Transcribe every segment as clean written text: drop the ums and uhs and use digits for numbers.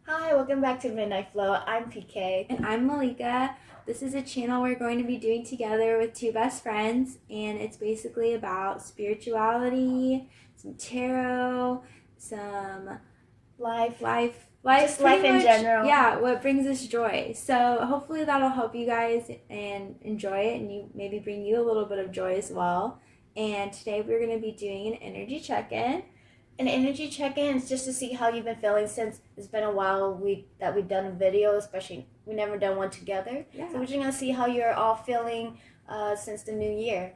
Hi, welcome back to Midnight Flow. I'm PK. And I'm Malika. This is a channel we're going to be doing together with two best friends, and it's basically about spirituality, some tarot, some Life, life, just life pretty in much, general. yeah, what brings us joy. So hopefully that'll help you guys and enjoy it, and you maybe bring you a little bit of joy as well. And today we're going to be doing an energy check-in. An energy check-in is just to see how you've been feeling since it's been a while that we've done a video, especially we never done one together. Yeah. So we're just gonna see how you're all feeling since the new year.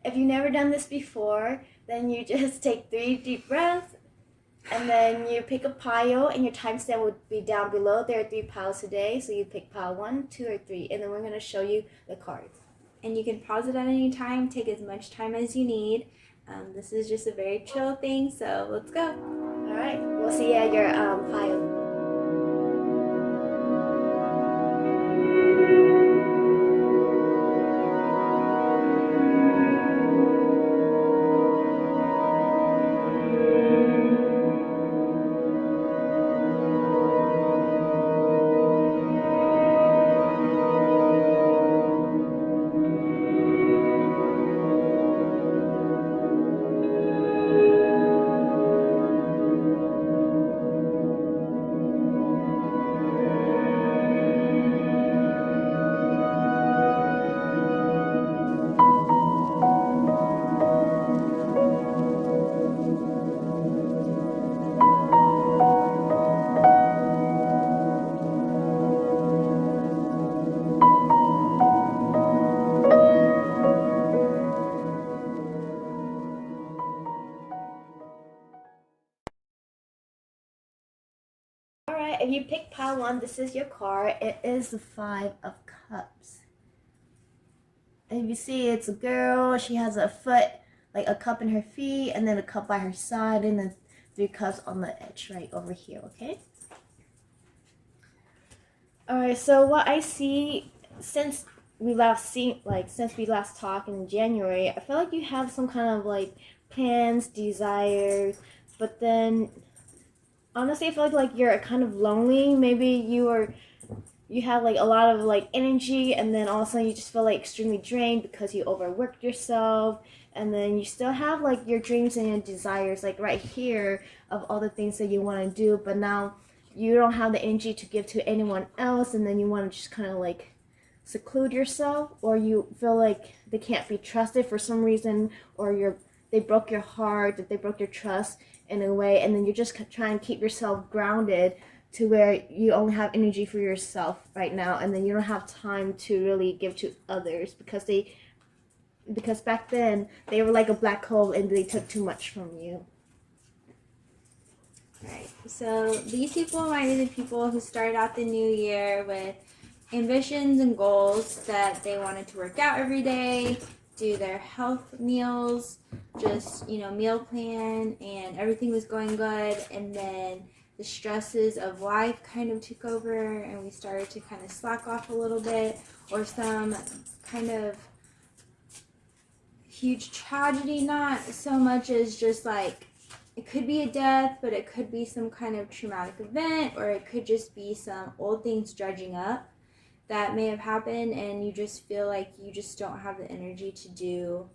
If you've never done this before, then you just take 3 deep breaths, and then you pick a pile, and your timestamp would be down below. There are 3 piles today, so you pick pile 1, 2, or 3, and then we're gonna show you the cards. And you can pause it at any time, take as much time as you need. This is just a very chill thing, so let's go. All right, we'll see you at your pile. Alright, if you pick pile 1, this is your card. It is the 5 of Cups. And you see it's a girl, she has a foot, like a cup in her feet, and then a cup by her side, and then 3 cups on the edge right over here, okay? Alright, so what I see since we last talked in January, I feel like you have some kind of like plans, desires, but then honestly I feel like you're kind of lonely. Maybe you have like a lot of like energy, and then all of a sudden you just feel like extremely drained because you overworked yourself, and then you still have like your dreams and your desires like right here of all the things that you want to do, but now you don't have the energy to give to anyone else, and then you want to just kind of like seclude yourself, or you feel like they can't be trusted for some reason, or they broke your heart, that they broke your trust in a way, and then you're just trying to keep yourself grounded to where you only have energy for yourself right now, and then you don't have time to really give to others because back then they were like a black hole and they took too much from you. Right. So these people might be the people who started out the new year with ambitions and goals that they wanted to work out every day, do their health meals, just, meal plan, and everything was going good. And then the stresses of life kind of took over, and we started to kind of slack off a little bit, or some kind of huge tragedy, not so much as just like it could be a death, but it could be some kind of traumatic event, or it could just be some old things dredging up that may have happened, and you just feel like you just don't have the energy to do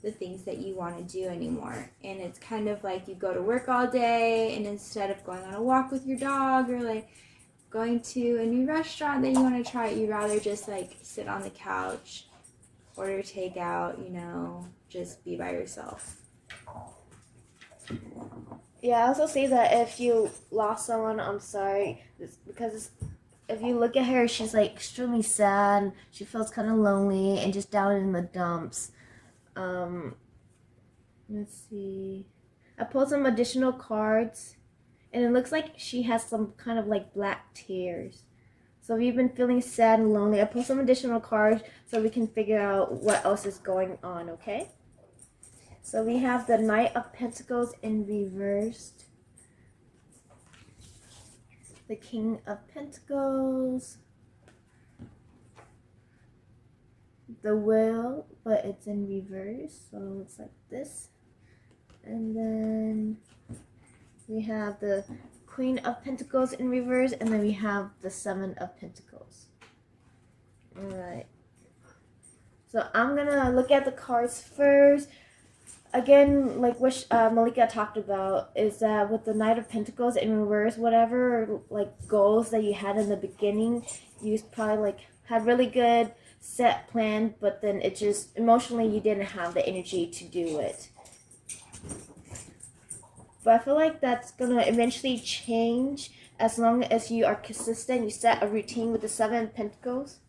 the things that you want to do anymore. And it's kind of like you go to work all day, and instead of going on a walk with your dog or like going to a new restaurant that you want to try, you rather just like sit on the couch, order takeout, just be by yourself. Yeah, I also say that if you lost someone, I'm sorry, because if you look at her, she's like extremely sad. She feels kind of lonely and just down in the dumps. Let's see. I pulled some additional cards, and it looks like she has some kind of like black tears. So if you've been feeling sad and lonely, I pulled some additional cards so we can figure out what else is going on, okay? So we have the Knight of Pentacles in reversed, the King of Pentacles, the Wheel, but it's in reverse, so it looks like this. And then we have the Queen of Pentacles in reverse, and then we have the Seven of Pentacles. Alright. So I'm gonna look at the cards first. Again, like what Malika talked about, is that with the Knight of Pentacles in reverse, whatever like goals that you had in the beginning, you probably like had really good set plan, but then it just emotionally you didn't have the energy to do it. But I feel like that's gonna eventually change as long as you are consistent. You set a routine with the Seven of Pentacles.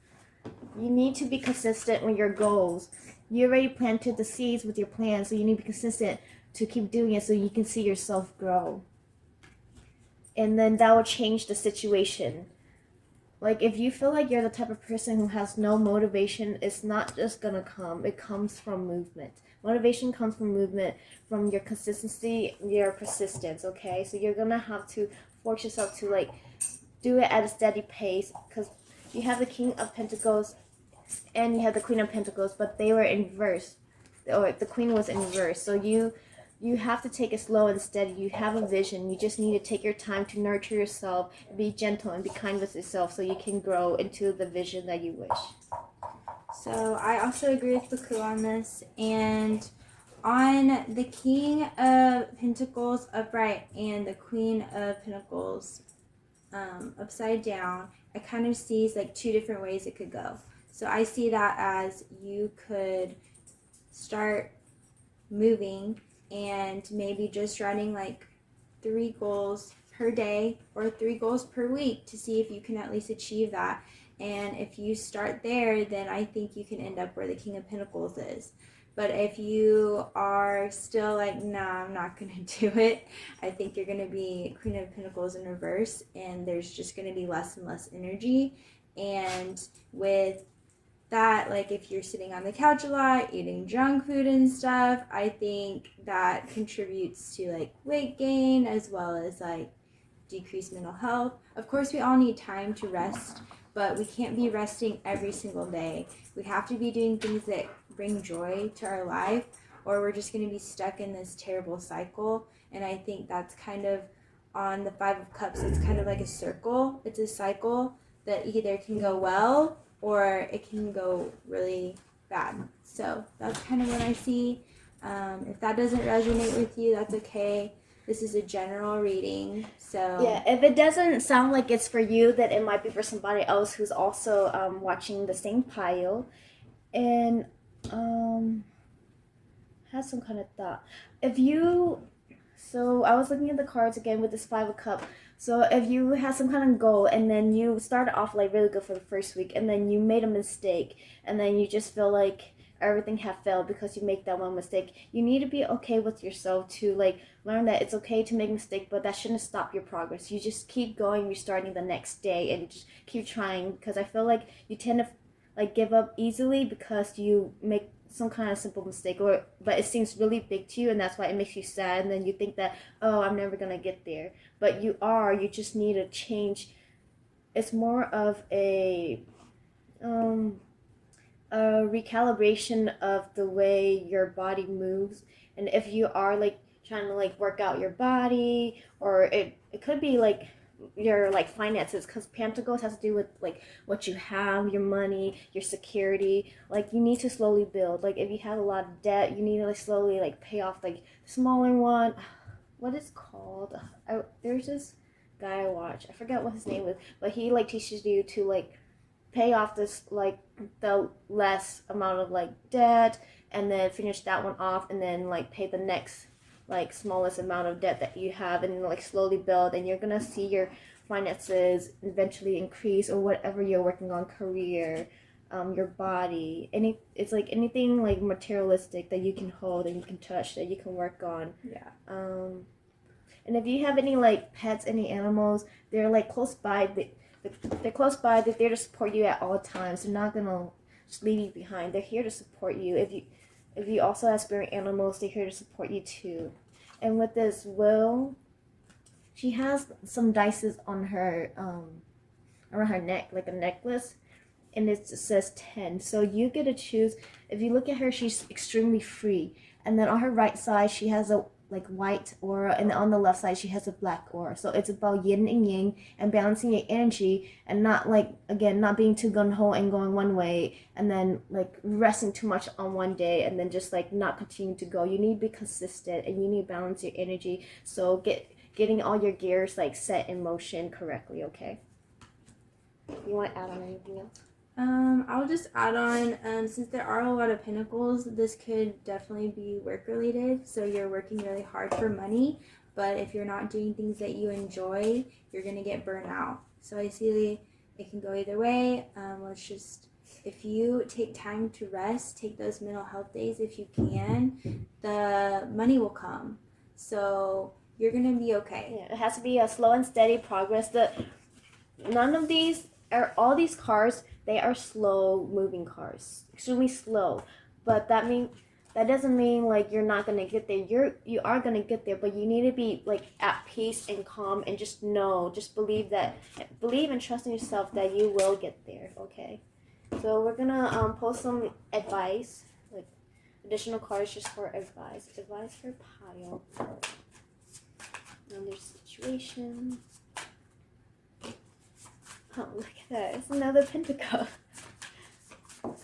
You need to be consistent with your goals. You already planted the seeds with your plan, so you need to be consistent to keep doing it so you can see yourself grow. And then that will change the situation. Like if you feel like you're the type of person who has no motivation, it's not just gonna come. It comes from movement. Motivation comes from movement, from your consistency, your persistence, okay? So you're gonna have to force yourself to like do it at a steady pace, because you have the King of Pentacles and you have the Queen of Pentacles, but they were in reverse, or the Queen was in reverse. So you have to take it slow and steady. You have a vision. You just need to take your time to nurture yourself, be gentle, and be kind with yourself so you can grow into the vision that you wish. So I also agree with Baku on this. And on the King of Pentacles upright and the Queen of Pentacles upside down, I kind of see like two different ways it could go. So I see that as you could start moving and maybe just writing like 3 goals per day or 3 goals per week to see if you can at least achieve that. And if you start there, then I think you can end up where the King of Pentacles is. But if you are still like, nah, I'm not going to do it, I think you're going to be Queen of Pentacles in reverse, and there's just going to be less and less energy. And with that, like if you're sitting on the couch a lot, eating junk food and stuff, I think that contributes to like weight gain as well as like decreased mental health. Of course, we all need time to rest, but we can't be resting every single day. We have to be doing things that bring joy to our life, or we're just going to be stuck in this terrible cycle. And I think that's kind of on the Five of Cups. It's kind of like a circle. It's a cycle that either can go well or it can go really bad. So that's kind of what I see. If that doesn't resonate with you, that's okay. This is a general reading, so yeah, if it doesn't sound like it's for you, then it might be for somebody else who's also watching the same pile and has some kind of thought. So I was looking at the cards again with this Five of Cups. So if you have some kind of goal and then you started off like really good for the first week and then you made a mistake and then you just feel like everything have failed because you make that one mistake, you need to be okay with yourself to like learn that it's okay to make a mistake, but that shouldn't stop your progress. You just keep going, restarting the next day, and just keep trying, because I feel like you tend to like give up easily because you make some kind of simple mistake, but it seems really big to you, and that's why it makes you sad, and then you think that, oh, I'm never gonna get there, but you just need to change. It's more of a recalibration of the way your body moves. And if you are like trying to like work out your body, or it could be like your like finances, because pentacles has to do with like what you have, your money, your security. Like you need to slowly build. Like if you have a lot of debt, you need to like slowly like pay off like smaller one. What is called, there's this guy I watch, I forget what his name is, but he like teaches you to like pay off this like the less amount of like debt, and then finish that one off, and then like pay the next like smallest amount of debt that you have, and like slowly build, and you're gonna see your finances eventually increase, or whatever you're working on, career, your body, it's like anything like materialistic that you can hold and you can touch, that you can work on. Yeah. And if you have any like pets, any animals, they're like close by. They're close by. They're there to support you at all times. They're not gonna just leave you behind. They're here to support you. If you also have spirit animals, they're here to support you too. And with this Will, she has some dices on her around her neck, like a necklace, and it says 10. So you get to choose. If you look at her, she's extremely free. And then on her right side, she has a like white aura, and on the left side she has a black aura. So it's about yin and yang and balancing your energy, and not like, again, not being too gung-ho and going one way and then like resting too much on one day and then just like not continuing to go. You need to be consistent and you need to balance your energy, so getting all your gears like set in motion correctly. Okay, you want to add on anything else? I'll just add on, since there are a lot of pentacles, this could definitely be work related. So you're working really hard for money, but if you're not doing things that you enjoy, you're going to get burnt out. So I see it can go either way. Let's just, if you take time to rest, take those mental health days if you can, the money will come. So you're going to be okay. Yeah, it has to be a slow and steady progress. None of these are, all these cards, they are slow moving cars, extremely slow. But that doesn't mean like you're not gonna get there. You are gonna get there, but you need to be like at peace and calm and just believe and trust in yourself that you will get there. Okay, so we're gonna post some advice, like additional cards just for advice for pile. And their situation. Oh, look at that. It's another pentacle. I'm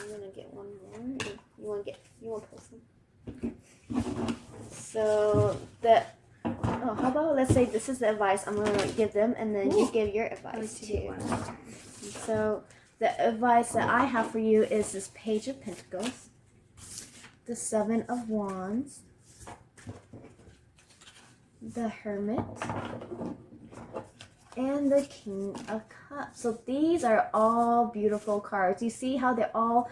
gonna get one more. You want to post them? So how about, let's say this is the advice I'm gonna give them, and then you give your advice too. So the advice that I have for you is this Page of Pentacles, the Seven of Wands, the Hermit, and the King of Cups. So these are all beautiful cards. You see how they're all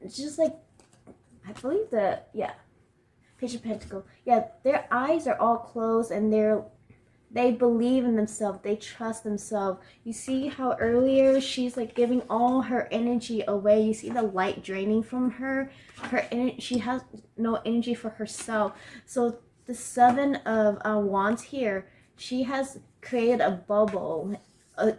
just like, I believe Page of Pentacles. Yeah, their eyes are all closed and they believe in themselves. They trust themselves. You see how earlier she's like giving all her energy away. You see the light draining from her. She has no energy for herself. So the Seven of Wands here, she has created a bubble, a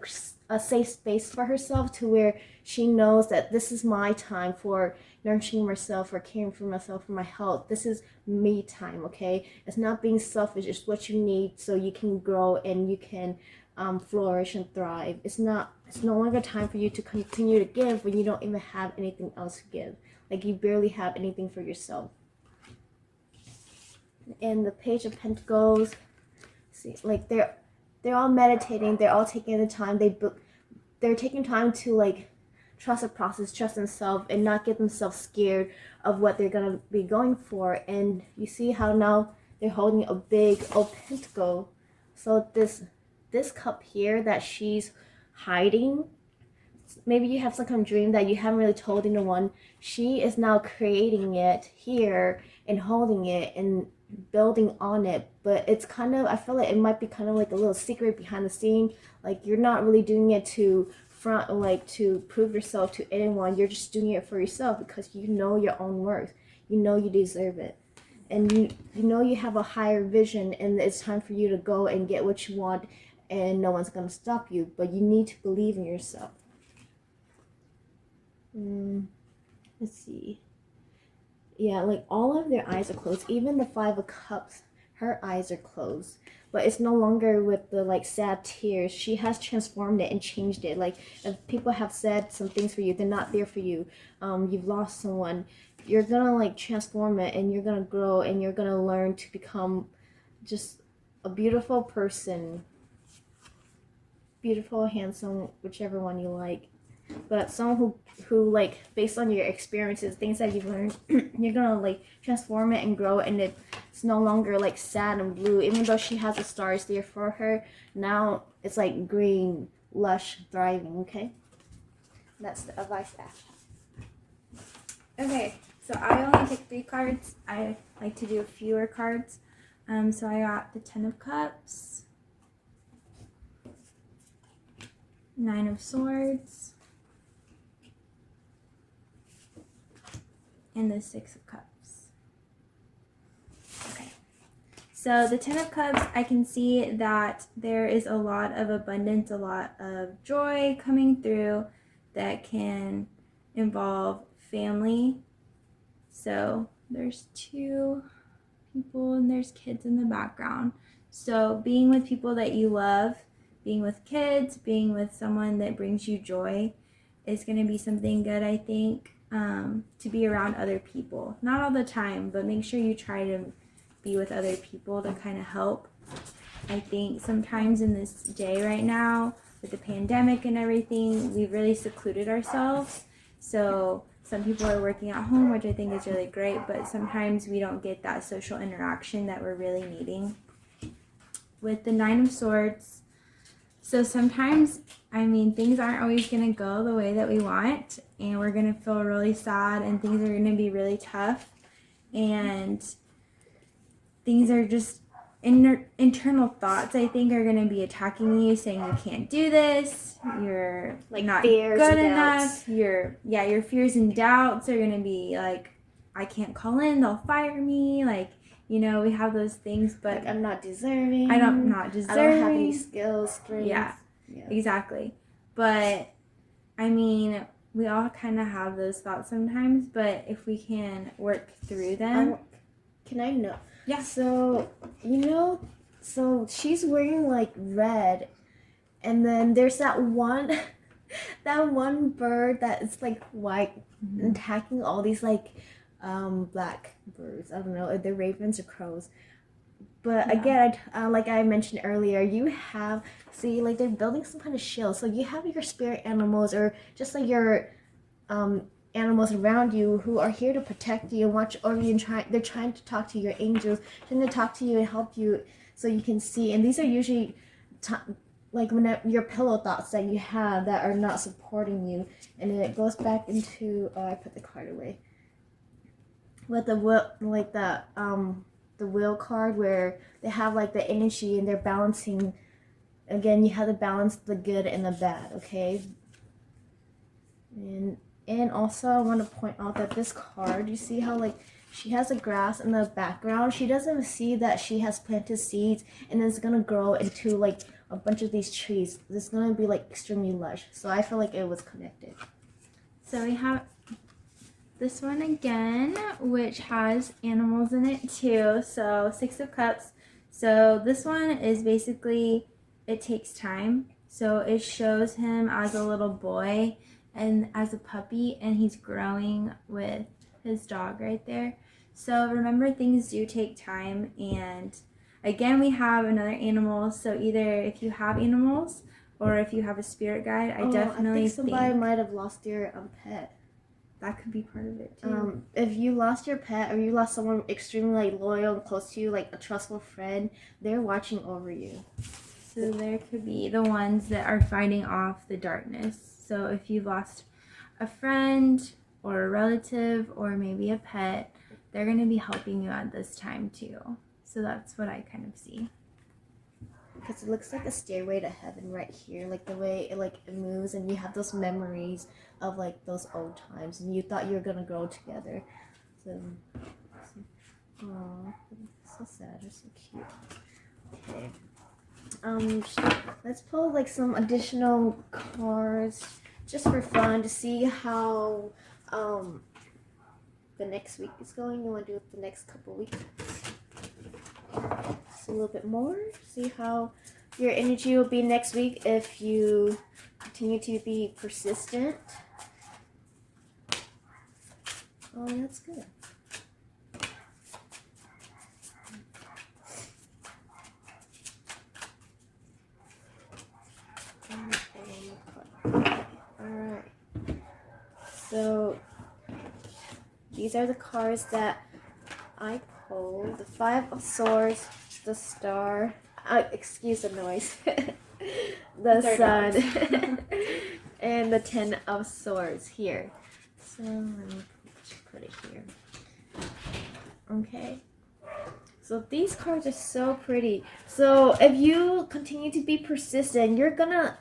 safe space for herself, to where she knows that this is my time for nourishing myself, for caring for myself, for my health. This is me time, okay? It's not being selfish. It's what you need so you can grow and you can flourish and thrive. It's no longer time for you to continue to give when you don't even have anything else to give. Like, you barely have anything for yourself. And the Page of Pentacles, see, like they're all meditating. They're all taking the time. They're taking time to like trust the process, trust themselves, and not get themselves scared of what they're gonna be going for. And you see how now they're holding a big old pentacle. So this cup here that she's hiding, maybe you have some kind of dream that you haven't really told anyone. She is now creating it here and holding it and building on it, but it's kind of, I feel like it might be kind of like a little secret behind the scene. Like, you're not really doing it to front, like to prove yourself to anyone. You're just doing it for yourself because you know your own worth. You know you deserve it, and you know you have a higher vision, and it's time for you to go and get what you want, and no one's gonna stop you. But you need to believe in yourself. Let's see. Yeah, like all of their eyes are closed. Even the Five of Cups, her eyes are closed. But it's no longer with the like sad tears. She has transformed it and changed it. Like, if people have said some things for you, they're not there for you. You've lost someone. You're gonna like transform it, and you're gonna grow, and you're gonna learn to become just a beautiful person. Beautiful, handsome, whichever one you like. But someone who like, based on your experiences, things that you've learned, you're gonna like transform it and grow, and it's no longer like sad and blue. Even though she has the stars there for her, now it's like green, lush, thriving. Okay, that's the advice I have. Okay, so I only picked 3 cards. I like to do fewer cards. So I got the 10 of Cups, 9 of Swords, and the 6 of Cups. Okay, so the 10 of Cups, I can see that there is a lot of abundance, a lot of joy coming through that can involve family, So there's 2 people and there's kids in the background. So being with people that you love, being with kids, being with someone that brings you joy is going to be something good, I think, to be around other people. Not all the time, but make sure you try to be with other people to kind of help. I think sometimes in this day right now, with the pandemic and everything, we've really secluded ourselves. So some people are working at home, which I think is really great, but sometimes we don't get that social interaction that we're really needing. With the 9 of Swords, so sometimes, things aren't always going to go the way that we want, and we're going to feel really sad, and things are going to be really tough, and things are just internal thoughts, I think, are going to be attacking you, saying you can't do this, you're Like not fears good and enough, your fears and doubts are going to be like, I can't call in, they'll fire me, we have those things, but like I'm not deserving. not I don't have any deserving. skills, strengths. Yeah, exactly. But we all kind of have those thoughts sometimes, but if we can work through them. Can I know? Yeah. So, so she's wearing like red, and then there's that one bird that is like white, attacking all these like black birds. I don't know if they're ravens or crows. But again, like I mentioned earlier, you have, like they're building some kind of shield. So you have your spirit animals, or just like your animals around you who are here to protect you and watch over you, and they're trying to talk to your angels, trying to talk to you and help you so you can see. And these are usually like your pillow thoughts that you have that are not supporting you. And then it goes back into, I put the card away. With the will, like the will card, where they have like the energy and they're balancing. Again, you have to balance the good and the bad, okay? And also I want to point out that this card, you see how like she has a grass in the background. She doesn't see that she has planted seeds and it's gonna grow into like a bunch of these trees. This is gonna be like extremely lush. So I feel like it was connected. So we have this one again, which has animals in it too. So 6 of Cups. So this one is basically, it takes time. So it shows him as a little boy and as a puppy, and he's growing with his dog right there. So remember, things do take time. And again, we have another animal. So either if you have animals or if you have a spirit guide, I definitely think somebody might have lost their pet. That could be part of it too. If you lost your pet, or you lost someone extremely like loyal and close to you, like a trustful friend, they're watching over you. So there could be the ones that are fighting off the darkness. So if you lost a friend or a relative or maybe a pet, they're going to be helping you at this time too. So that's what I kind of see. Because it looks like a stairway to heaven right here, like the way it moves, and you have those memories of like those old times, and you thought you were gonna grow together. So, oh, so sad, they're so cute. Okay, let's pull like some additional cards just for fun to see how the next week is going. You want to do it the next couple weeks? Just a little bit more, see how your energy will be next week if you continue to be persistent. Oh, that's good. Alright. So these are the cards that I pulled. The 5 of Swords, the Star, excuse the noise, the Sun, and the 10 of Swords here. So let me put it here. Okay. So these cards are so pretty. So if you continue to be persistent, you're gonna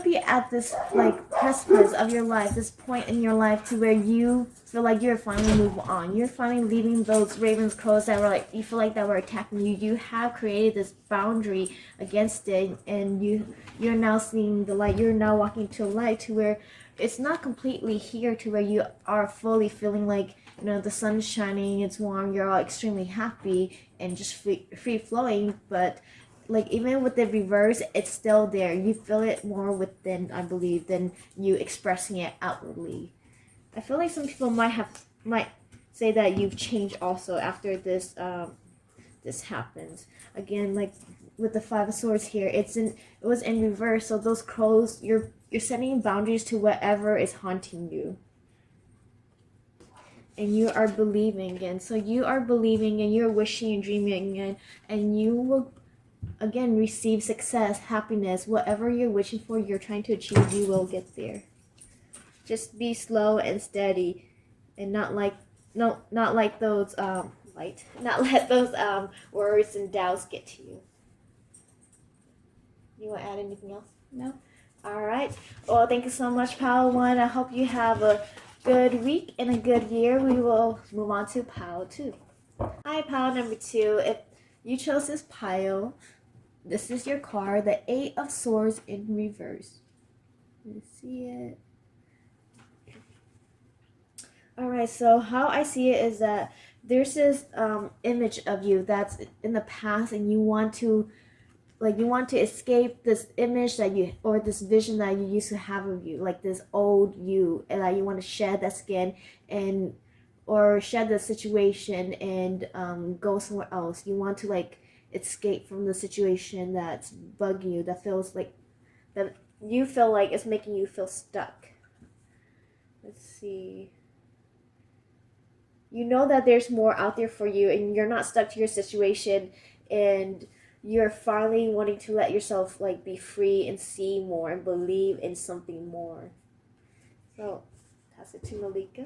be at this like precipice of your life, this point in your life to where you feel like you're finally moving on. You're finally leaving those ravens, crows that were like, you feel like that were attacking you. You have created this boundary against it, and you're now seeing the light. You're now walking to a light to where it's not completely here, to where you are fully feeling like the sun's shining, it's warm, you're all extremely happy and just free flowing. But like even with the reverse, it's still there. You feel it more within, I believe, than you expressing it outwardly. I feel like some people might say that you've changed also after this happens. Again, like with the Five of Swords here, it was in reverse. So those crows, you're setting boundaries to whatever is haunting you, and you are believing again. So you are believing and you're wishing and dreaming again, and you will again receive success, happiness, whatever you're wishing for, you're trying to achieve, you will get there. Just be slow and steady, and not like those not let those worries and doubts get to you. You want to add anything else? No. All right. Well, thank you so much, Pile 1. I hope you have a good week and a good year. We will move on to Pile 2. Hi, Pile number 2. If you chose this pile, this is your card, the Eight of Swords in reverse. You see it? Alright, so how I see it is that there's this image of you that's in the past, and you want to escape this image that you, or this vision that you used to have of you, like this old you, and that you want to shed that skin and or shed the situation and go somewhere else. You want to like escape from the situation that's bugging you, that feels like that you feel like it's making you feel stuck. Let's see. You know that there's more out there for you, and you're not stuck to your situation, and you're finally wanting to let yourself like be free and see more and believe in something more. So pass it to Malika.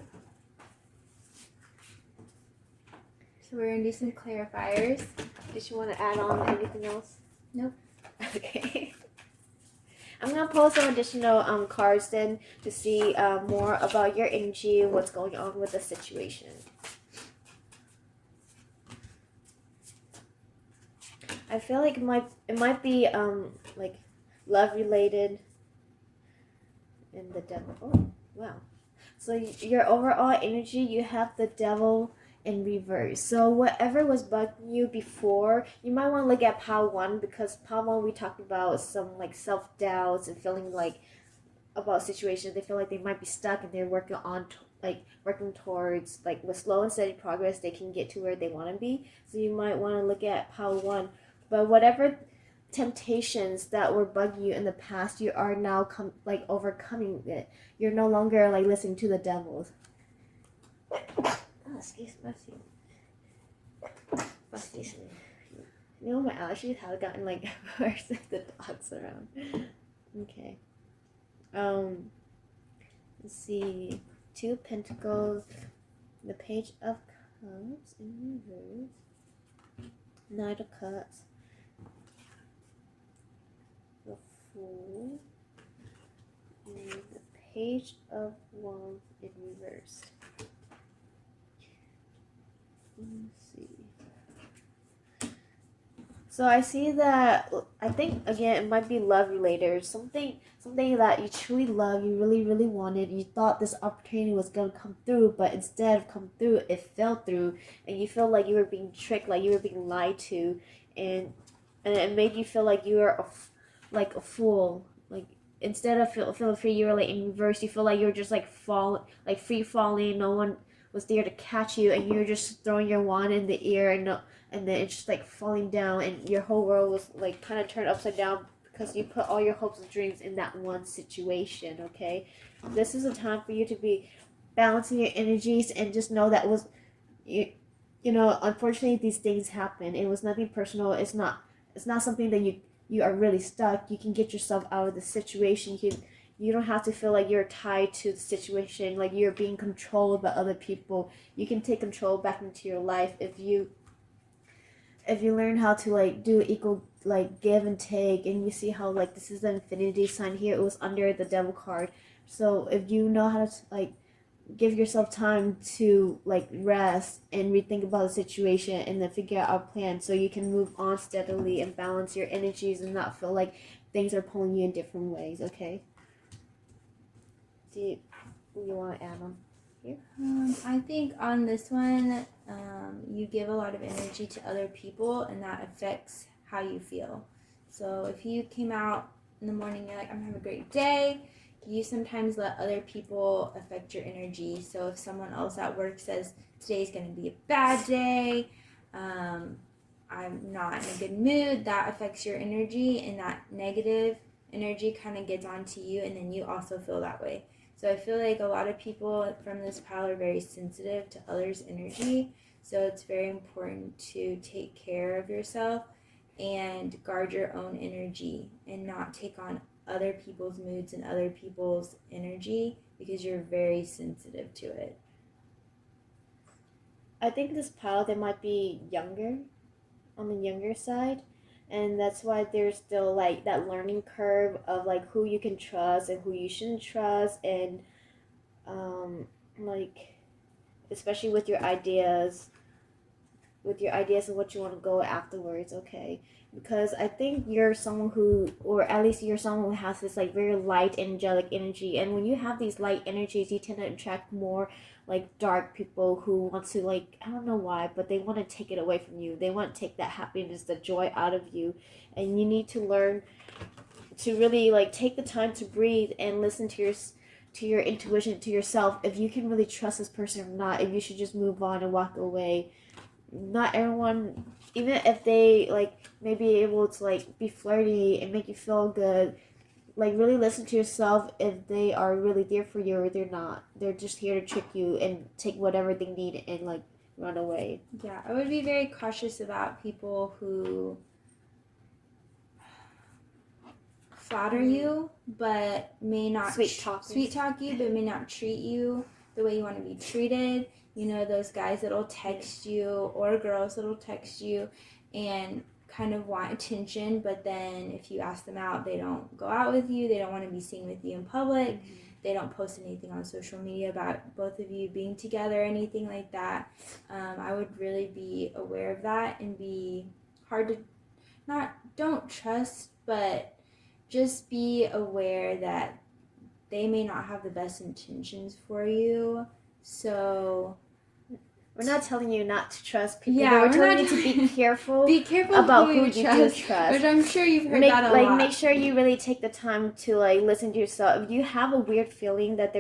So we're gonna do some clarifiers. Did you want to add on anything else? Nope. Okay. I'm gonna pull some additional cards then to see more about your energy and what's going on with the situation. I feel like it might be like love related, and the devil. Oh wow! So your overall energy, you have the devil in reverse. So whatever was bugging you before, you might want to look at pile 1, because pile 1 we talked about some like self doubts and feeling like about situations. They feel like they might be stuck, and they're working towards like with slow and steady progress they can get to where they want to be. So you might want to look at pile 1. But whatever temptations that were bugging you in the past, you are now overcoming it. You're no longer like listening to the devils. Oh, excuse me. You know, my allergies have gotten like worse with the dogs around. Okay. Let's see. 2 of Pentacles, the Page of Cups in reverse, Knight of Cups, the Fool, and the Page of Wands in reverse. Let's see. So I see that, I think again it might be love related, something that you truly love, you really really wanted, you thought this opportunity was going to come through, but instead of come through, it fell through, and you feel like you were being tricked, like you were being lied to, and it made you feel like you were a fool. Like instead of feeling free, you were like in reverse. You feel like you were just like free falling. No one was there to catch you, and you were just throwing your wand in the air, and then it's just like falling down, and your whole world was like kind of turned upside down because you put all your hopes and dreams in that one situation. Okay, this is a time for you to be balancing your energies, and just know that you know, unfortunately these things happen. It was nothing personal. It's not something that you are really stuck. You can get yourself out of the situation. You don't have to feel like you're tied to the situation, like you're being controlled by other people. You can take control back into your life if you learn how to like do equal, like give and take, and you see how like this is the infinity sign here. It was under the devil card. So if you know how to like give yourself time to like rest and rethink about the situation, and then figure out a plan so you can move on steadily and balance your energies and not feel like things are pulling you in different ways. Okay, do you want to add on? here? I think on this one, you give a lot of energy to other people, and that affects how you feel. So if you came out in the morning, you're like, I'm gonna have a great day. You sometimes let other people affect your energy. So if someone else at work says today's gonna be a bad day, I'm not in a good mood, that affects your energy, and that negative energy kind of gets onto you, and then you also feel that way. So I feel like a lot of people from this pile are very sensitive to others' energy. So it's very important to take care of yourself and guard your own energy and not take on other people's moods and other people's energy because you're very sensitive to it. I think this pile they might be younger, on the younger side, and that's why there's still like that learning curve of like who you can trust and who you shouldn't trust, and um, like especially with your ideas of what you want to go afterwards, okay? Because I think you're someone who, or at least you're someone who has this like very light, angelic energy, and when you have these light energies, you tend to attract more like dark people who want to like I don't know why, but they want to take it away from you. They want to take that happiness, the joy out of you, and you need to learn to really like take the time to breathe and listen to your intuition, to yourself, if you can really trust this person or not, if you should just move on and walk away. Not everyone, even if they like may be able to like be flirty and make you feel good, like really listen to yourself if they are really there for you or they're not. They're just here to trick you and take whatever they need and like run away. Yeah, I would be very cautious about people who flatter you but may not Sweet talk you but may not treat you the way you want to be treated. You know, those guys that'll text you or girls that'll text you and kind of want attention, but then if you ask them out, they don't go out with you, they don't want to be seen with you in public. They don't post anything on social media about both of you being together or anything like that. I would really be aware of that and be hard to don't trust, but just be aware that they may not have the best intentions for you. So we're not telling you not to trust people. Yeah, we're telling you to be careful. Be careful about who who you do trust. Which I'm sure you've heard that a lot. Make sure you really take the time to like listen to yourself. If you have a weird feeling that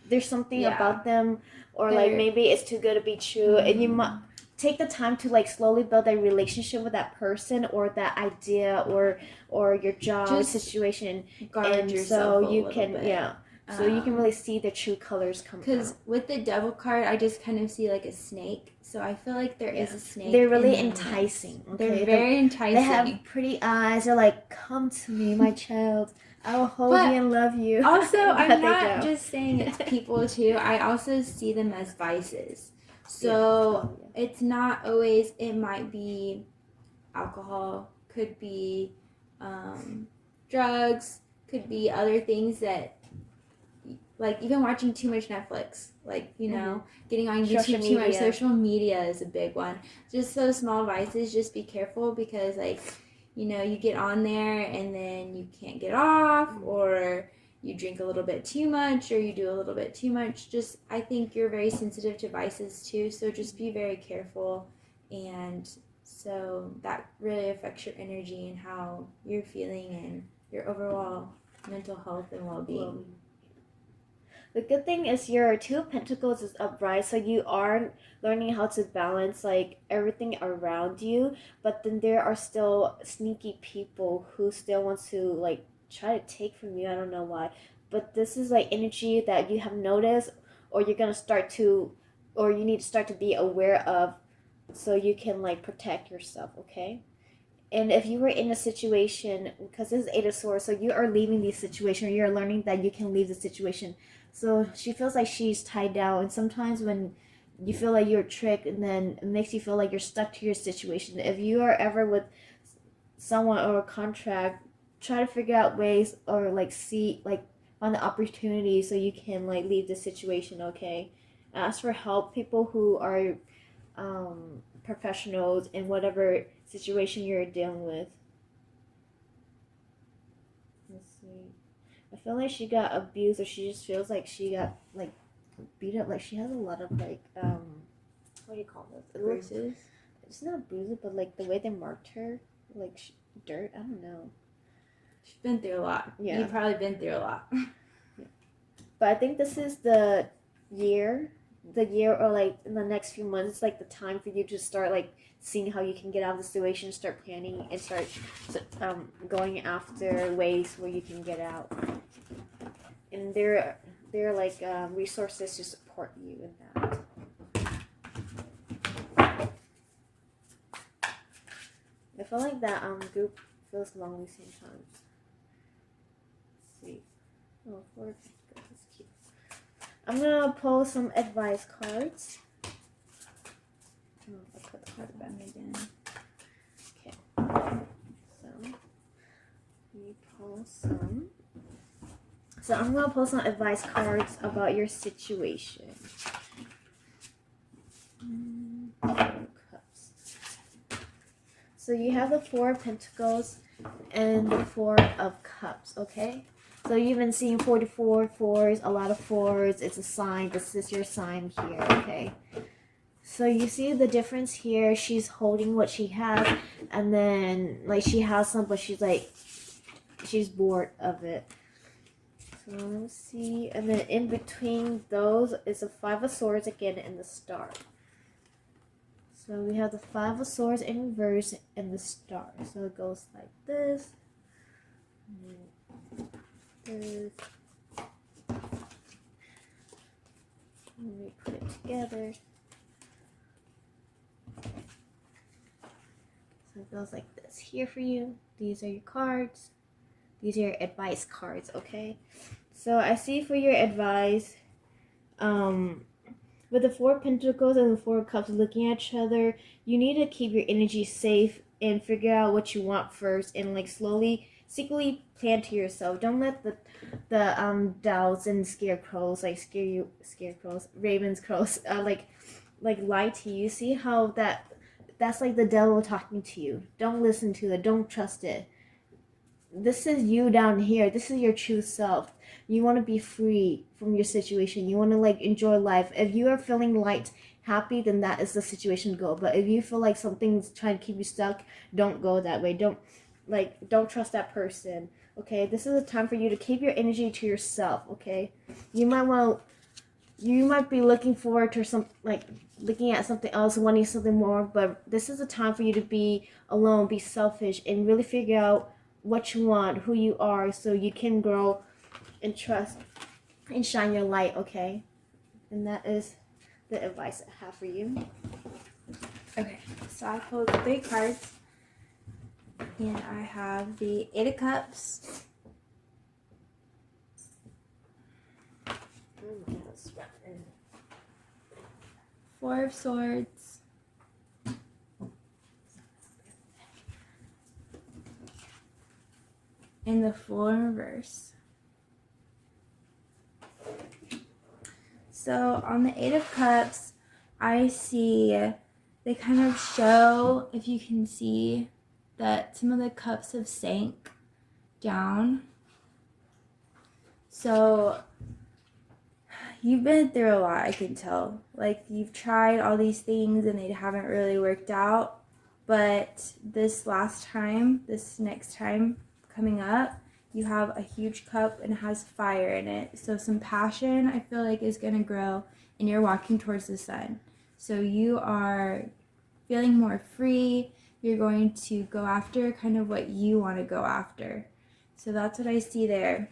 there's something about them, or like maybe it's too good to be true, and you might take the time to like slowly build a relationship with that person or that idea or your job Just situation, guard yourself so you can bit. So you can really see the true colors come out. Because with the devil card, I just kind of see like a snake. So I feel like there is a snake. They're really enticing. Okay? They're very enticing. They have pretty eyes. They're like, come to me, my child. I will hold you and love you. Also, I'm not just saying it's people too. I also see them as vices. So it's not always, it might be alcohol, could be drugs, could be other things that, like even watching too much Netflix, like, you know, getting on YouTube too much. Social media is a big one. Just those small vices, just be careful because, like, you know, you get on there and then you can't get off, or you drink a little bit too much, or you do a little bit too much. Just, I think you're very sensitive to vices too, so just be very careful. And so that really affects your energy and how you're feeling and your overall mental health and well-being. The good thing is your Two of Pentacles is upright, so you are learning how to balance like everything around you, but then there are still sneaky people who still want to like try to take from you. I don't know why, but this is like energy that you have noticed, or you're gonna start to, or you need to start to be aware of, so you can like protect yourself, okay? And if you were in a situation, because this is Eight of Swords, so you are leaving the situation, or you're learning that you can leave the situation. So she feels like she's tied down, and sometimes when you feel like you're tricked, and then it makes you feel like you're stuck to your situation. If you are ever with someone or a contract, try to figure out ways, or like see, like find the opportunity so you can like leave the situation, okay? Ask for help. People who are professionals in whatever situation you're dealing with. Let's see. I feel like she got abused, or she just feels like she got like beat up. Like she has a lot of like what do you call this? It looks, Bruises. it's not bruises, but like the way they marked her, like dirt. I don't know. She's been through a lot. Yeah. You've probably been through a lot. But I think this is the year, or like in the next few months, it's like the time for you to start like seeing how you can get out of the situation, start planning, and start going after ways where you can get out. And there are like resources to support you in that. I feel like that group feels lonely sometimes. Let's see. Oh, Four of Pentacles, that's cute. I'm gonna pull some advice cards. Oh, I put the card back again. Okay. So, you pull some. So I'm gonna pull some advice cards about your situation. Cups. So you have the Four of Pentacles and the Four of Cups, okay? So you've been seeing 44, fours, a lot of fours. It's a sign. This is your sign here, okay? So you see the difference here. She's holding what she has, and then like she has some, but she's bored of it. So let's see, and then in between those is a Five of Swords again and the Star. So we have the Five of Swords in reverse and the Star. So it goes like this. This. Let me put it together. So it goes like this here for you. These are your cards. These are your advice cards, okay? So I see for your advice, with the Four of Pentacles and the Four of Cups looking at each other, you need to keep your energy safe and figure out what you want first, and like slowly, secretly plan to yourself. Don't let the doubts and scarecrows ravens, crows like lie to you. See how that's like the devil talking to you. Don't listen to it. Don't trust it. This is you down here. This is your true self. You want to be free from your situation. You want to like enjoy life. If you are feeling light, happy, then that is the situation to go. But if you feel like something's trying to keep you stuck, don't go that way. Don't trust that person. Okay, this is a time for you to keep your energy to yourself. Okay, you might be looking forward to looking at something else, wanting something more. But this is a time for you to be alone, be selfish, and really figure out what you want, who you are, so you can grow and trust and shine your light, okay? And that is the advice I have for you. Okay, so I pulled 3 cards. And I have the Eight of Cups. Four of Swords. And the Fool in reverse. So on the Eight of Cups, I see they kind of show, if you can see, that some of the cups have sank down. So you've been through a lot, I can tell. Like you've tried all these things and they haven't really worked out. But this next time coming up, you have a huge cup and it has fire in it. So some passion, I feel like, is going to grow, and you're walking towards the sun. So you are feeling more free. You're going to go after kind of what you want to go after. So that's what I see there.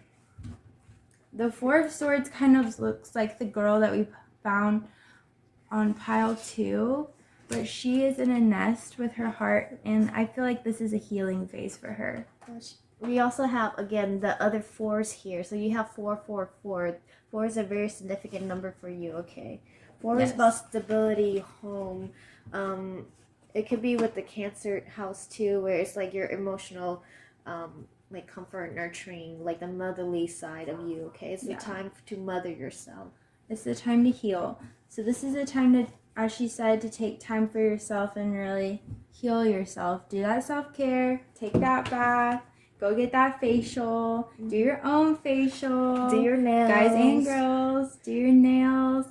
The Four of Swords kind of looks like the girl that we found on pile 2, but she is in a nest with her heart, and I feel like this is a healing phase for her. We also have, again, the other 4s here. So you have 4, 4, 4. 4 is a very significant number for you, okay? 4 is about stability, home. It could be with the Cancer house too, where it's like your emotional, like comfort, nurturing, like the motherly side of you. Okay, it's the time to mother yourself. It's the time to heal. So this is the time to, as she said, to take time for yourself and really heal yourself. Do that self-care. Take that bath. go get that facial, do your own facial. Do your nails. Guys and girls, do your nails.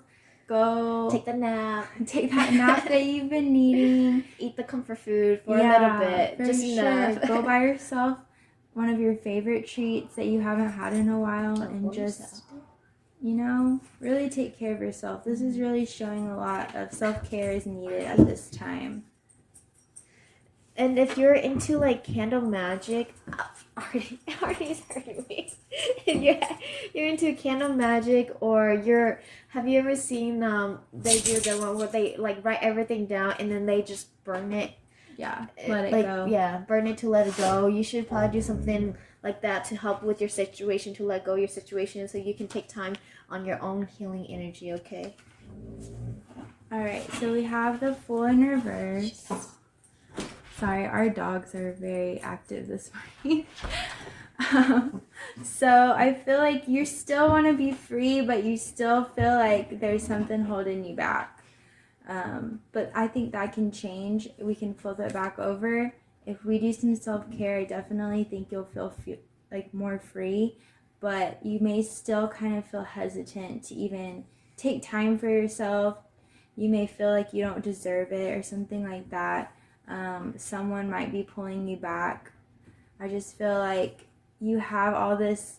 Go take the nap. Take that nap that you've been needing. Eat the comfort food for a little bit. For just enough. Go buy yourself one of your favorite treats that you haven't had in a while and just, really take care of yourself. This is really showing a lot of self-care is needed at this time. And if you're into like candle magic, Artie's hurting me. You're into candle magic, or have you ever seen they do the one where they like write everything down and then they just burn it? Yeah, let it go. Yeah, burn it to let it go. You should probably do something like that to help with your situation, to let go of your situation, so you can take time on your own healing energy. Okay. All right, so we have the Fool in reverse. Sorry, our dogs are very active this morning. So I feel like you still want to be free, but you still feel like there's something holding you back. But I think that can change. We can flip it back over. If we do some self-care, I definitely think you'll feel like more free, but you may still kind of feel hesitant to even take time for yourself. You may feel like you don't deserve it or something like that. Someone might be pulling you back. I just feel like you have all this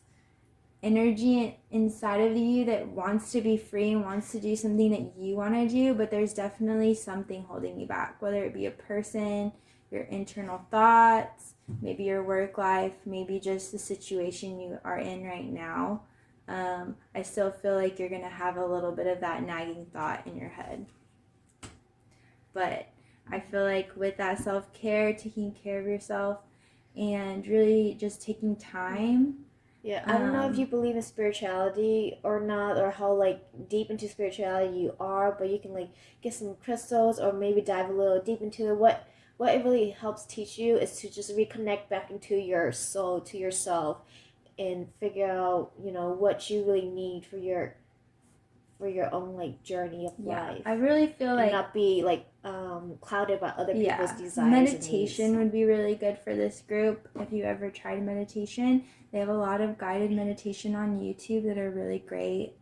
energy inside of you that wants to be free and wants to do something that you want to do, but there's definitely something holding you back, whether it be a person, your internal thoughts, maybe your work life, maybe just the situation you are in right now. I still feel like you're going to have a little bit of that nagging thought in your head. But I feel like with that self-care, taking care of yourself, and really just taking time. Yeah, I don't know if you believe in spirituality or not, or how like deep into spirituality you are, but you can like get some crystals or maybe dive a little deep into it. What it really helps teach you is to just reconnect back into your soul, to yourself, and figure out, what you really need for your own like journey of life. I really feel like not be like clouded by other people's desires. Meditation would be really good for this group. If you ever tried meditation, they have a lot of guided meditation on YouTube that are really great.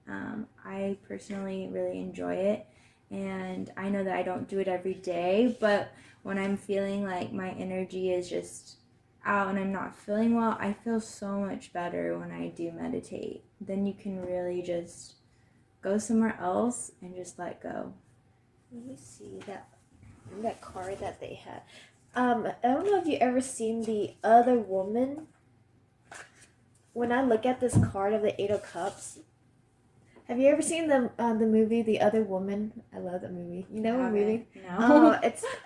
I personally really enjoy it, and I know that I don't do it every day, but when I'm feeling like my energy is just out and I'm not feeling well, I feel so much better when I do meditate. Then you can really just go somewhere else and just let go. Let me see that card that they had. I don't know if you ever seen The Other Woman. When I look at this card of the Eight of Cups, have you ever seen the movie The Other Woman? I love that movie. You know what movie? No.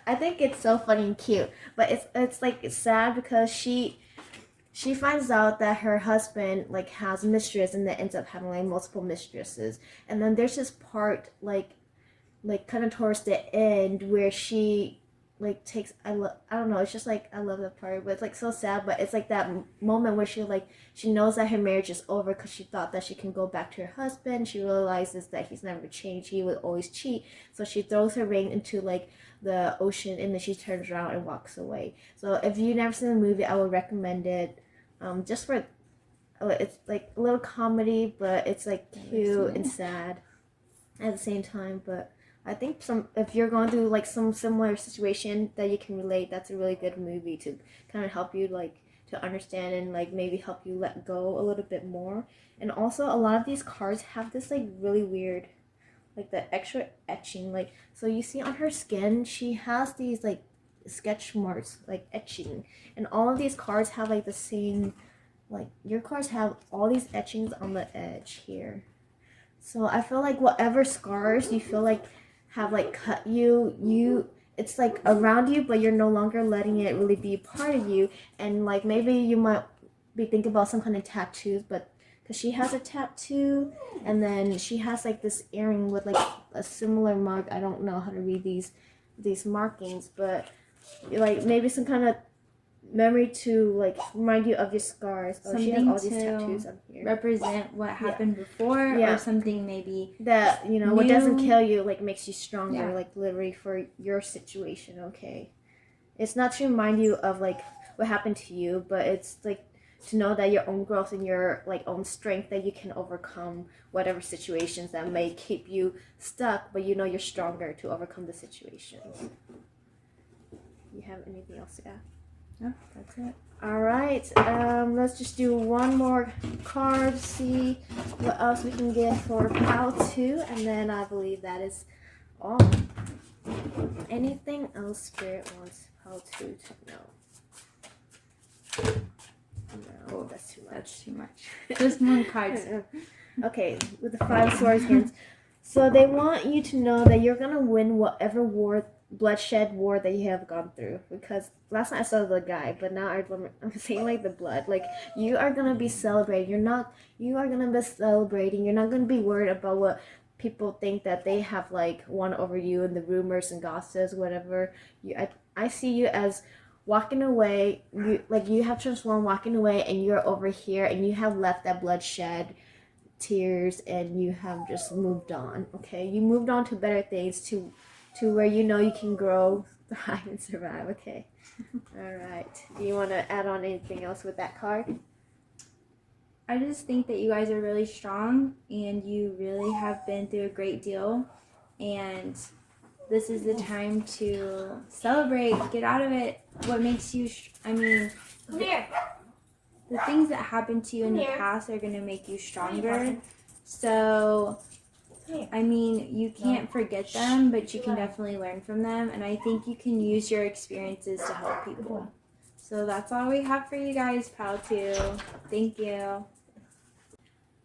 I think it's so funny and cute, but it's like it's sad because she finds out that her husband like has a mistress, and that ends up having like multiple mistresses. And then there's this part like kind of towards the end where she like takes I don't know, it's just like I love that part, but it's like so sad. But it's like that moment where she knows that her marriage is over because she thought that she can go back to her husband. She realizes that he's never changed, he would always cheat. So she throws her ring into like the ocean, and then she turns around and walks away. So if you've never seen the movie, I would recommend it. Just for it's like a little comedy, but it's like cute and sad at the same time. But I think if you're going through like some similar situation that you can relate, that's a really good movie to kind of help you like to understand and like maybe help you let go a little bit more. And also a lot of these cards have this like really weird, like the extra etching. Like, so you see on her skin, she has these like sketch marks, like etching, and all of these cards have like the same, like your cards have all these etchings on the edge here. So I feel like whatever scars you feel like have like cut you it's like around you, but you're no longer letting it really be a part of you. And like maybe you might be thinking about some kind of tattoos, but because she has a tattoo, and then she has like this earring with like a similar mark. I don't know how to read these markings, but like maybe some kind of memory to like remind you of your scars. Oh, she has all these tattoos on here. Represent what happened before, or something maybe that what doesn't kill you like makes you stronger, like literally for your situation. Okay, It's not to remind you of like what happened to you, but it's like to know that your own growth and your like own strength, that you can overcome whatever situations that may keep you stuck, but you know you're stronger to overcome the situations. You have anything else to add? No, that's it. All right, let's just do one more card, see what else we can get for Pal 2, and then I believe that is all. Anything else Spirit wants Pal 2 to know? No, that's too much. That's too much. Just one card. Okay, with the 5 swords again. So they want you to know that you're gonna win whatever bloodshed war that you have gone through. Because last night I saw the guy, but now I'm saying like the blood. Like you are gonna be celebrating. You are gonna be celebrating. You're not gonna be worried about what people think that they have like won over you and the rumors and gossips, whatever. I see you as walking away. You have transformed, walking away, and you're over here, and you have left that bloodshed, tears, and you have just moved on. Okay, you moved on to better things, to where you know you can grow, thrive, and survive. Okay. All right. Do you want to add on anything else with that card? I just think that you guys are really strong and you really have been through a great deal, and this is the time to celebrate, get out of it. What makes you Come here. The things that happened to you in the Here. past are going to make you stronger. So I mean, you can't forget them, but you can definitely learn from them, and I think you can use your experiences to help people. So that's all we have for you guys, Pal 2. Thank you.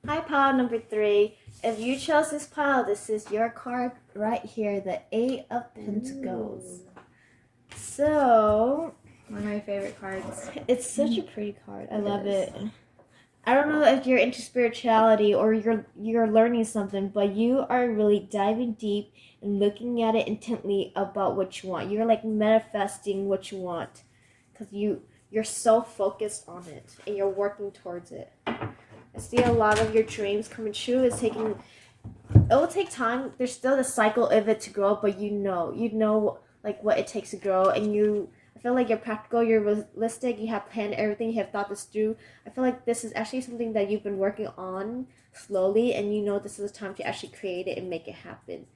Hi, pile number 3. If you chose this pile, this is your card right here, the 8 of Pentacles. So, One of my favorite cards. it's such a pretty card. I love is. it. I don't know if you're into spirituality or you're learning something, but you are really diving deep and looking at it intently about what you want. You're like manifesting what you want because you're so focused on it and you're working towards it. I see a lot of your dreams coming true. It will take time. There's still the cycle of it to grow, but you know like what it takes to grow, and I feel like you're practical, you're realistic, you have planned everything, you have thought this through. I feel like this is actually something that you've been working on slowly, and you know this is the time to actually create it and make it happen.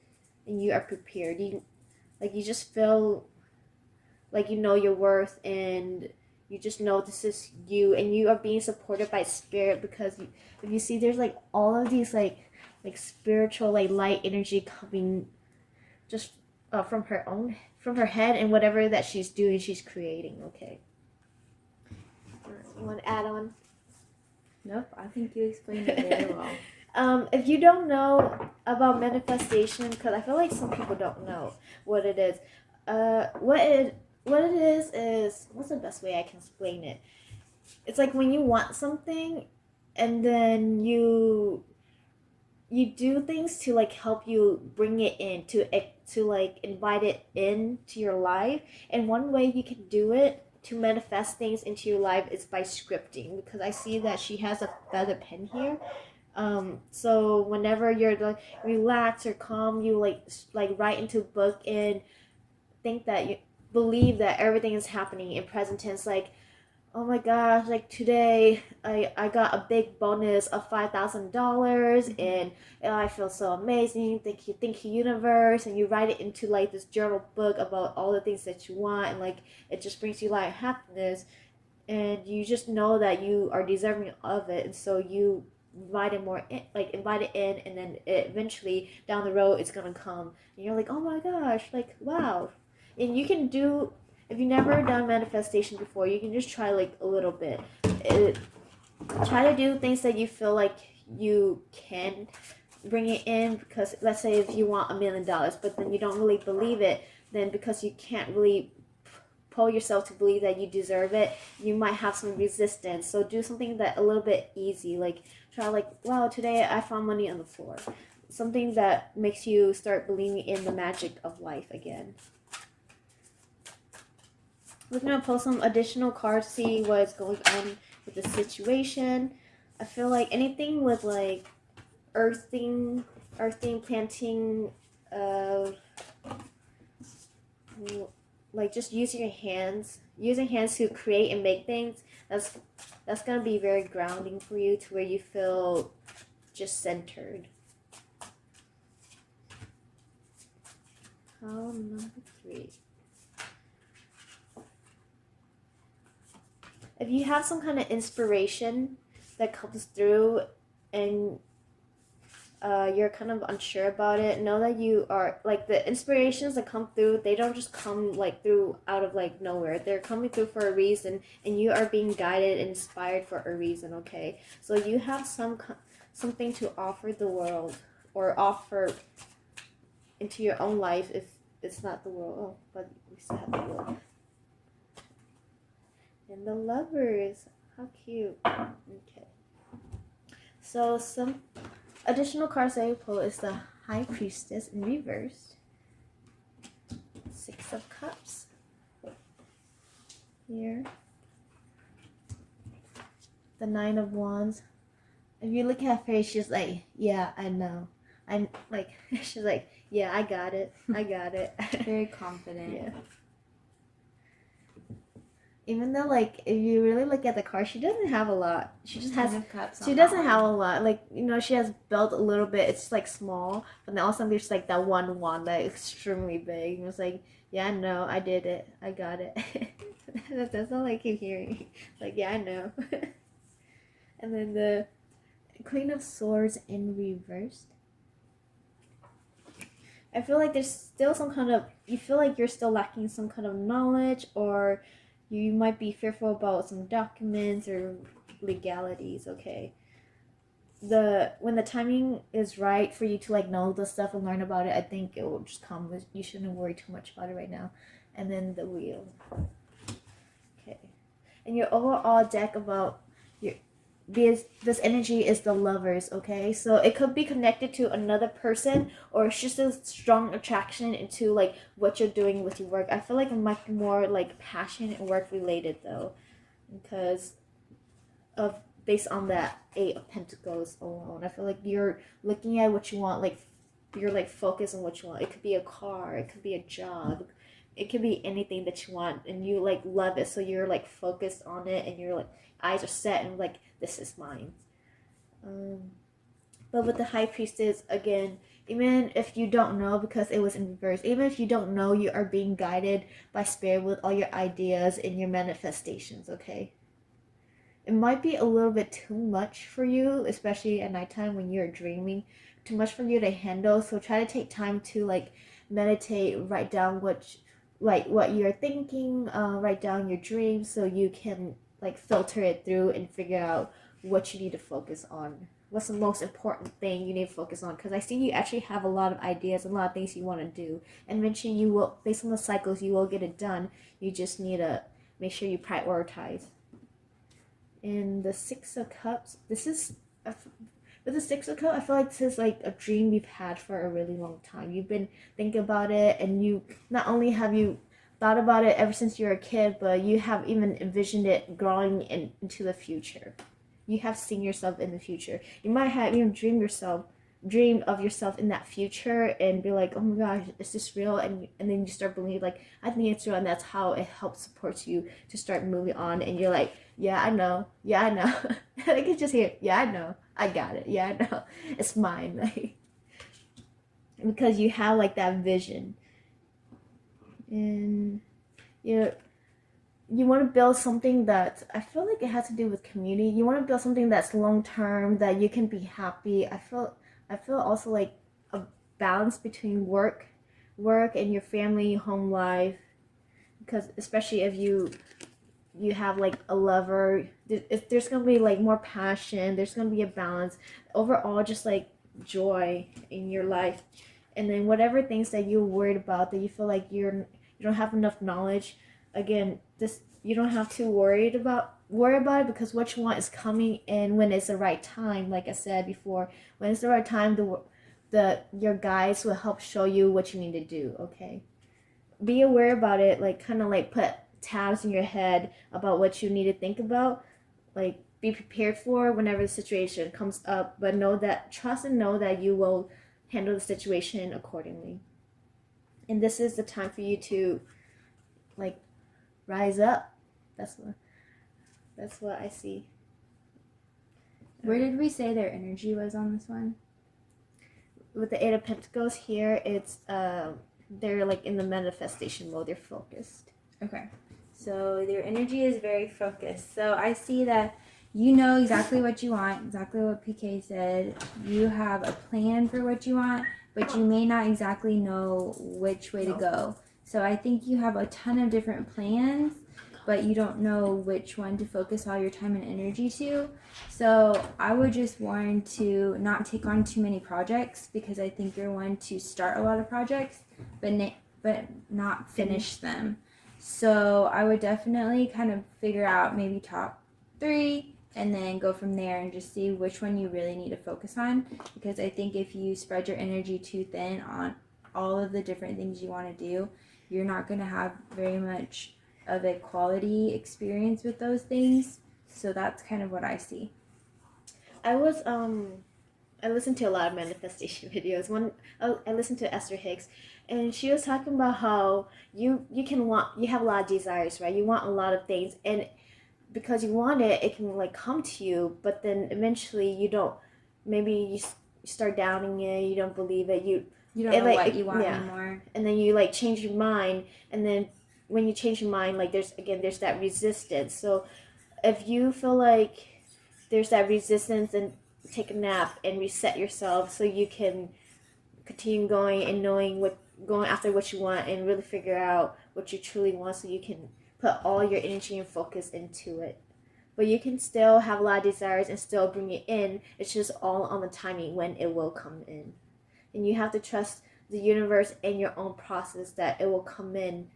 And you are prepared. You just feel like you know your worth, and you just know this is you, and you are being supported by Spirit, because if you see, there's like all of these like spiritual like light energy coming just from her head, and whatever that she's doing, she's creating. Okay. You want to add on? Nope, I think you explained it very well. If you don't know about manifestation, because I feel like some people don't know what it is. What it is what's the best way I can explain it? It's like when you want something, and then you do things to like help you bring it in, to like invite it into your life. And one way you can do it to manifest things into your life is by scripting, because I see that she has a feather pen here. So whenever you're like relaxed or calm, you like write into a book and think that you believe that everything is happening in present tense, like, oh my gosh, like today I got a big bonus of $5,000, and I feel so amazing. Thank you universe. And you write it into like this journal book about all the things that you want, and like it just brings you like happiness, and you just know that you are deserving of it, and so you invite it in, and then eventually down the road it's gonna come, and you're like, oh my gosh, like wow. And you can do, if you've never done manifestation before, you can just try like a little bit. Try to do things that you feel like you can bring it in, because let's say if you want $1 million, but then you don't really believe it, then because you can't really pull yourself to believe that you deserve it, you might have some resistance. So do something that a little bit easy, like try like, wow, today I found money on the floor. Something that makes you start believing in the magic of life again. We're going to pull some additional cards, see what's going on with the situation. I feel like anything with like earthing, planting, like just using hands to create and make things, that's gonna be very grounding for you to where you feel just centered. Column number 3. If you have some kind of inspiration that comes through and you're kind of unsure about it, know that you are like the inspirations that come through, they don't just come like through out of like nowhere. They're coming through for a reason, and you are being guided and inspired for a reason. Okay, so you have something to offer the world or offer into your own life if it's not the world. Oh, but we still have the world. And the Lovers, how cute. Okay, so some additional cards that you pull is the High Priestess in reverse, 6 of Cups here, the 9 of Wands. If you look at her face, she's like, yeah, I know. I'm like, she's like, yeah, I got it. Very confident. Yeah. Even though, like, if you really look at the card, she doesn't have a lot. She just has. She doesn't have a lot. Like, you know, she has built a little bit. It's like small, but then also there's like that one wand that is extremely big. And it's like, yeah, I know, I did it, I got it. That's all I keep hearing. Like, yeah, I know. And then the Queen of Swords in reverse. I feel like there's still some kind of. You feel like you're still lacking some kind of knowledge, or you might be fearful about some documents or legalities, okay? When the timing is right for you to like know the stuff and learn about it, I think it will just come. You shouldn't worry too much about it right now. And then the Wheel. Okay. And your overall deck about this energy is the Lovers, okay? So it could be connected to another person, or it's just a strong attraction into like what you're doing with your work. I feel like it might be more like passion and work related though, because of based on that 8 of Pentacles alone. I feel like you're looking at what you want, like you're like focused on what you want. It could be a car, it could be a job, it could be anything that you want, and you like love it, so you're like focused on it, and you're like eyes are set and like this is mine. But with the High Priestess, again, even if you don't know, because it was in reverse, even if you don't know, you are being guided by Spirit with all your ideas and your manifestations, okay? It might be a little bit too much for you, especially at nighttime when you're dreaming, too much for you to handle, so try to take time to like meditate, write down what you're thinking, write down your dreams so you can like filter it through and figure out what you need to focus on. What's the most important thing you need to focus on? Because I see you actually have a lot of ideas and a lot of things you want to do. And eventually you will, based on the cycles, you will get it done. You just need to make sure you prioritize. In the 6 of Cups, with the 6 of Cups, I feel like this is like a dream you've had for a really long time. You've been thinking about it, and you not only have you thought about it ever since you were a kid, but you have even envisioned it growing into the future. You have seen yourself in the future. You might have even dreamed of yourself in that future and be like, oh my gosh, is this real? And then you start believing, like, I think it's real, and that's how it helps support you to start moving on. And you're like, yeah, I know. I can just hear, yeah, I know. I got it. Yeah, I know. It's mine. Like, because you have like that vision. And you want to build something that I feel like it has to do with community. You want to build something that's long term, that you can be happy. I feel also like a balance between work and your family, home life, because especially if you have like a lover, there's gonna be like more passion. There's gonna be a balance overall, just like joy in your life. And then whatever things that you're worried about, that you feel like you don't have enough knowledge, again, this you don't have to worry about it, because what you want is coming in when it's the right time. Like I said before, when it's the right time, your guides will help show you what you need to do. Okay, be aware about it. Like kind of like put tabs in your head about what you need to think about. Like be prepared for whenever the situation comes up, but trust and know that you will handle the situation accordingly. And this is the time for you to like rise up. That's what I see. Where did we say their energy was on this one? With the Eight of Pentacles here, it's they're like in the manifestation mode. They're focused. Okay. So their energy is very focused. So I see that you know exactly what you want, exactly what PK said. You have a plan for what you want, but you may not exactly know which way to go. So I think you have a ton of different plans, but you don't know which one to focus all your time and energy to. So I would just warn to not take on too many projects, because I think you're one to start a lot of projects, but not finish them. So I would definitely kind of figure out maybe top 3 and then go from there and just see which one you really need to focus on. Because I think if you spread your energy too thin on all of the different things you want to do, you're not going to have very much of a quality experience with those things. So that's kind of what I see. I listened to a lot of manifestation videos. I listened to Esther Hicks, and she was talking about how you have a lot of desires, right? You want a lot of things, and because you want it, it can like come to you, but then eventually you don't. Maybe you start doubting it. You don't believe it. You don't know what you want anymore, and then you like change your mind, and then when you change your mind, like there's that resistance. So if you feel like there's that resistance, and take a nap and reset yourself so you can continue going and going after what you want and really figure out what you truly want, so you can put all your energy and focus into it. But you can still have a lot of desires and still bring it in. It's just all on the timing when it will come in. And you have to trust the universe and your own process that it will come in,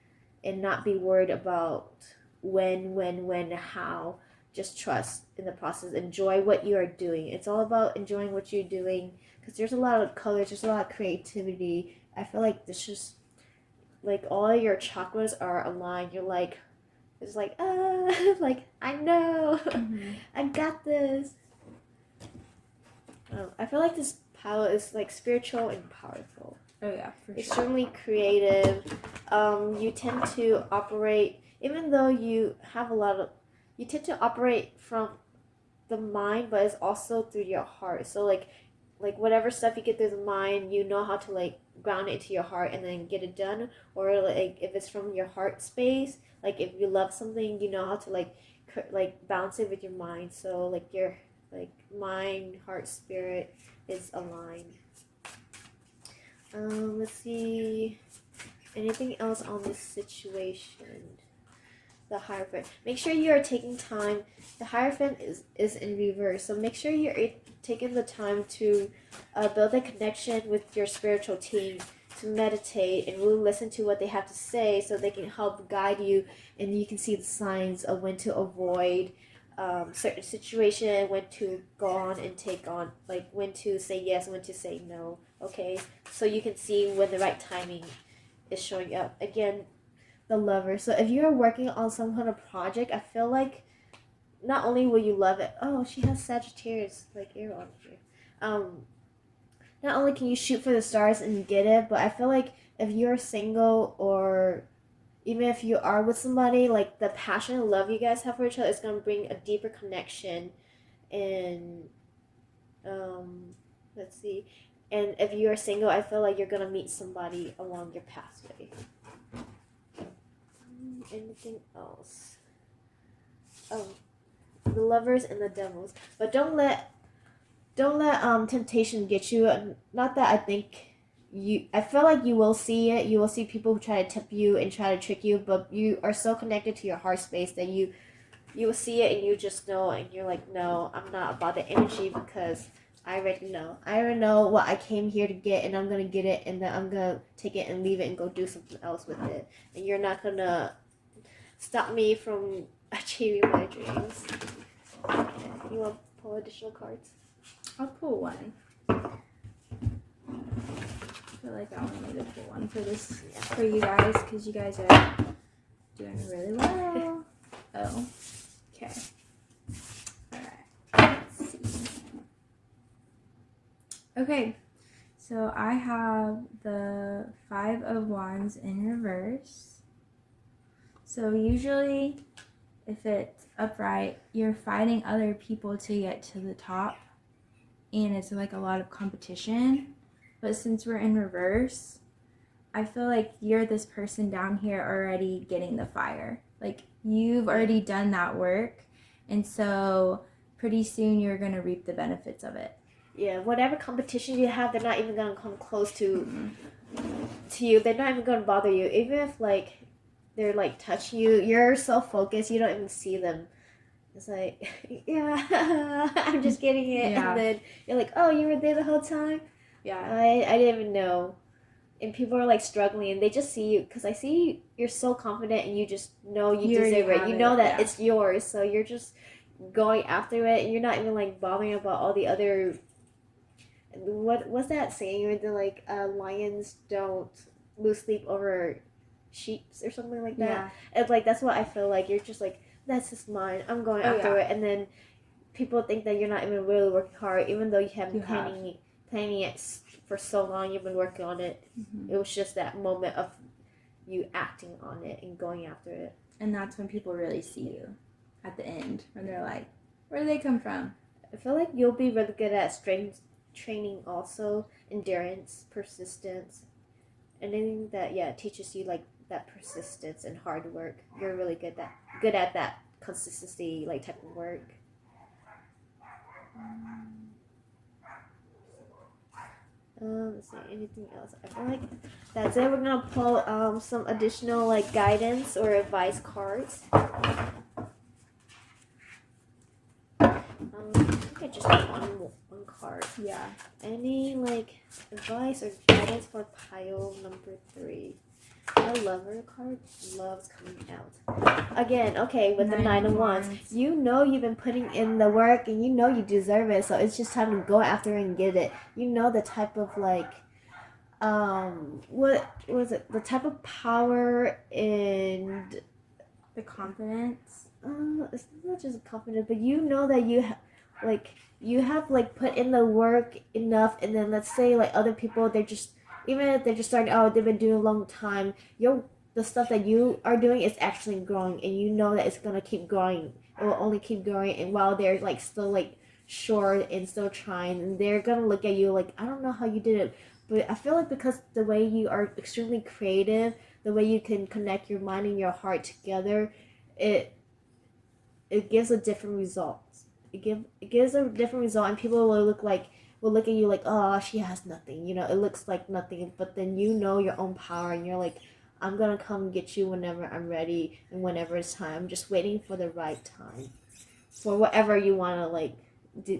and not be worried about when, how. Just trust in the process. Enjoy what you are doing. It's all about enjoying what you're doing, because there's a lot of colors, there's a lot of creativity. I feel like this just like all your chakras are aligned. You're like, it's like like I know, I got this. I feel like this palette is like spiritual and powerful. Oh yeah, for sure. Extremely creative. You tend to operate, even though you have you tend to operate from the mind, but it's also through your heart. So like whatever stuff you get through the mind, you know how to like ground it into your heart and then get it done. Or like if it's from your heart space, like if you love something, you know how to like balance it with your mind. So like your like mind, heart, spirit is aligned. Let's see. Anything else on this situation? The Hierophant. Make sure you are taking time. The Hierophant is in reverse, so make sure you're taking the time to build a connection with your spiritual team, to meditate and really listen to what they have to say, so they can help guide you, and you can see the signs of when to avoid certain situation, when to go on and take on, like when to say yes, when to say no. Okay, so you can see when the right timing is showing up. Again, the Lover. So if you're working on some kind of project, I feel like not only will you love it. Oh, she has Sagittarius like arrow on here. Not only can you shoot for the stars and get it, but I feel like if you're single, or even if you are with somebody, like the passion and love you guys have for each other is gonna bring a deeper connection. And let's see. And if you are single, I feel like you're gonna meet somebody along your pathway. Anything else? Oh, the Lovers and the Devils. But don't let temptation get you. Not that I think I feel like you will see it. You will see people who try to tip you and try to trick you, but you are so connected to your heart space that you will see it, and you just know, and you're like, no, I'm not about the energy, because I already know. I already know what I came here to get, and I'm gonna get it, and then I'm gonna take it and leave it and go do something else with it. And you're not gonna stop me from achieving my dreams. Okay. You want to pull additional cards? I'll pull one. I feel like I only need to pull one for this, for you guys, because you guys are doing really well. Oh, okay. Alright, let's see. Okay, so I have the 5 of Wands in reverse. So usually, if it's upright, you're fighting other people to get to the top, and it's like a lot of competition. But since we're in reverse, I feel like you're this person down here already getting the fire. Like you've already done that work, and so pretty soon you're gonna reap the benefits of it. Yeah, whatever competition you have, they're not even gonna come close to you. They're not even gonna bother you, even if like they're like touching you. You're so focused, you don't even see them. It's like, yeah, I'm just getting it, Yeah. and then you're like, oh, you were there the whole time. Yeah. I didn't even know. And people are like struggling, and they just see you because I see you're so confident, and you just know you already deserve it. have You know that yeah. it's yours, so you're just going after it, and you're not even like bothering about all the other. What's that saying? Where they're like, lions don't lose sleep over sheeps or something like that. Yeah. It's like that's what I feel like. You're just like, that's just mine. I'm going after it, and then people think that you're not even really working hard, even though you have been planning it for so long. You've been working on it. Mm-hmm. It was just that moment of you acting on it and going after it. And that's when people really see you at the end, when they're like, where do they come from? I feel like you'll be really good at strength training, also endurance, persistence, anything that teaches you like that persistence and hard work. You're really good at that consistency like type of work. Let's see, anything else? I feel like that's it. We're gonna pull some additional like guidance or advice cards. I think I just have one card. Yeah. Any like advice or guidance for pile number 3? The Lover card loves coming out. Again, okay, with the 9 of Wands. You know you've been putting in the work and you know you deserve it, so it's just time to go after it and get it. You know the type of like, what was it? The type of power and the confidence. It's not just confidence, but you know that you have like put in the work enough, and then let's say like other people, they're just, even if they're just starting out, they've been doing a long time, the stuff that you are doing is actually growing, and you know that it's gonna keep growing. It will only keep growing, and while they're like still like short and still trying, and they're gonna look at you like, I don't know how you did it, but I feel like because the way you are extremely creative, the way you can connect your mind and your heart together, it gives a different result. It gives a different result, and people will look at you like, oh, she has nothing. You know, it looks like nothing, but then you know your own power, and you're like, I'm gonna come get you whenever I'm ready and whenever it's time. I'm just waiting for the right time, for whatever you wanna like,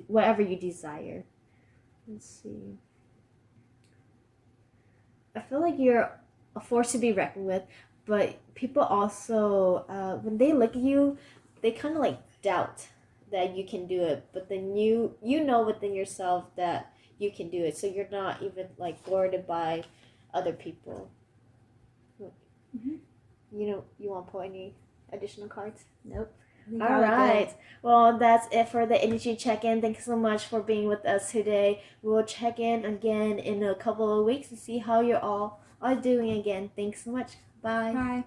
whatever you desire. Let's see. I feel like you're a force to be reckoned with, but people also, when they look at you, they kind of like doubt that you can do it, but then you know within yourself that you can do it, so you're not even like worried by other people. Mm-hmm. You want to pull any additional cards? Nope. All right. Well, that's it for the energy check-in. Thanks so much for being with us today. We'll check in again in a couple of weeks to see how you're all are doing again. Thanks so much. Bye. Bye.